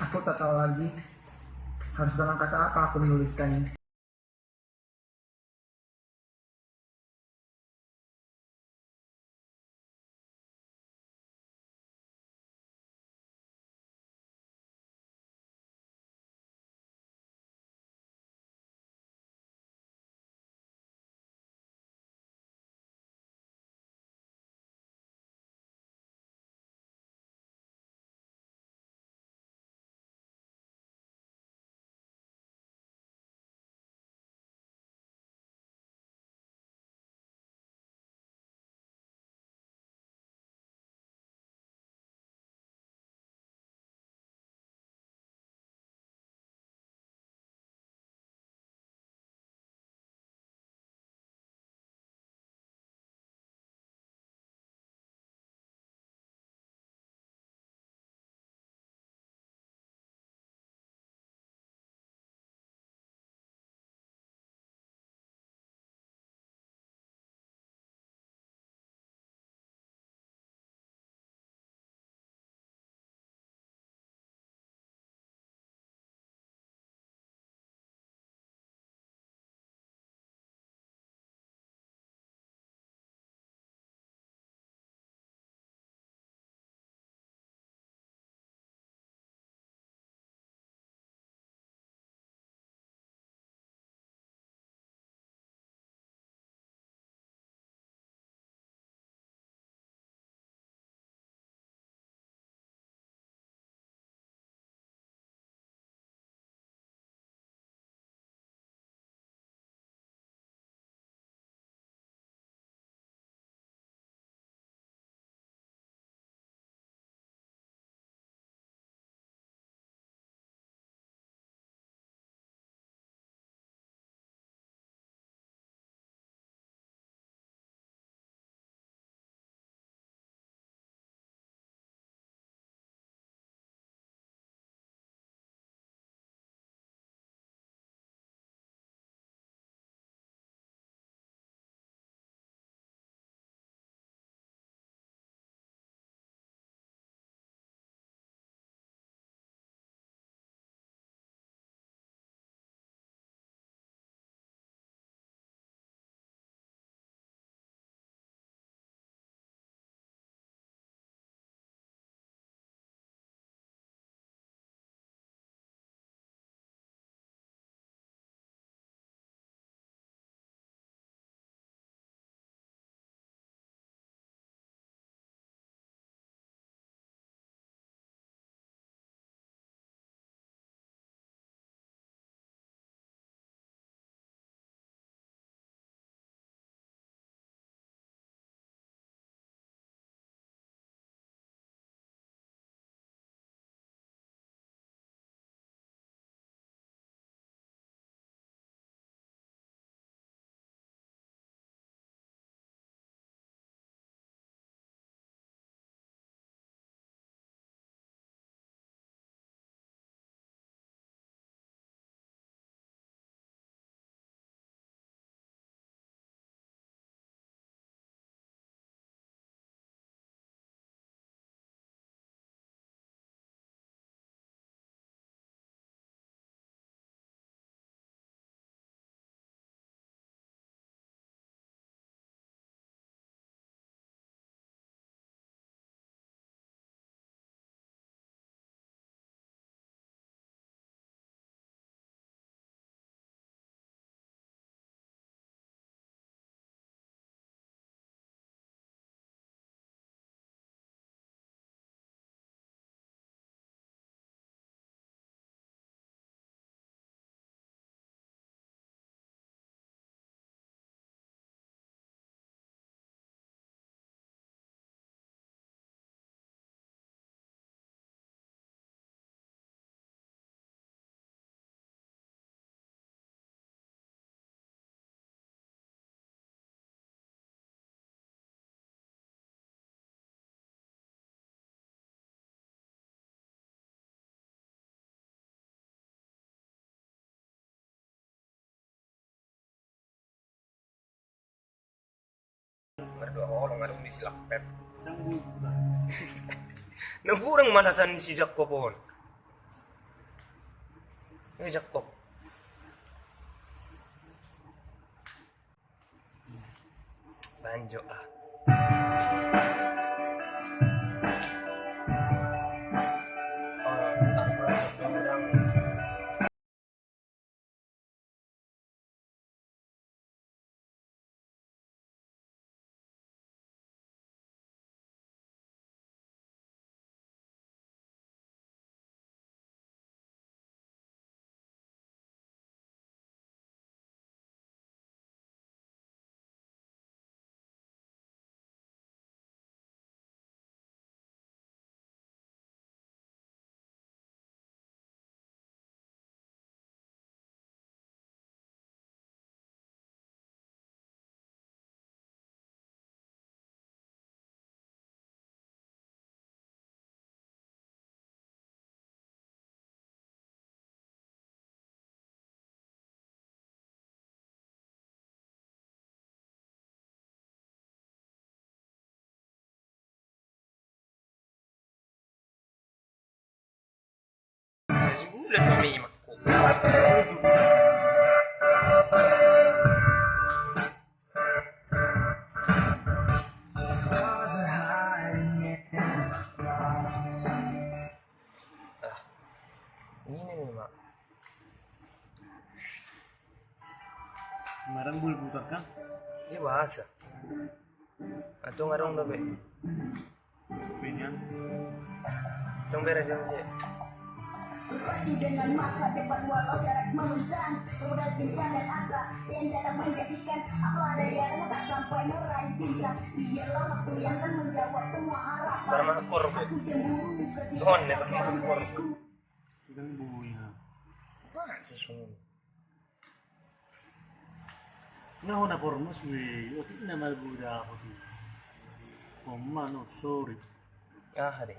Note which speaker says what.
Speaker 1: Aku tak tahu lagi harus dengan kata apa aku menuliskannya.
Speaker 2: Berdua orang ada di silap pep. Nang kurang malasan si Jack Popon. Ini Jakob. Banjo ah. Orang sebulan kami makku. Ini nih mak.
Speaker 3: Kemarin bul putar kan?
Speaker 2: Dia bahasa. Atau ngarong dobe.
Speaker 3: Pinyan.
Speaker 2: Tong beresin sih.
Speaker 4: Dengan masa depan walau jarak membentang, pemuda cinta dan asa yang dalam menjadikan aku ada yang tak sampai meraih bintang. Biarlah waktu yang akan menjawab semua harapan.
Speaker 2: Bermakor bu.
Speaker 4: Aku cemburu ketika
Speaker 2: Doon nih bermakor bu.
Speaker 3: Ikan buih ha.
Speaker 2: Apa sih sungun?
Speaker 3: Nah, na pormas we. Otik na malbuda ako tu. Oh man, oh sorry.
Speaker 2: Ah deh.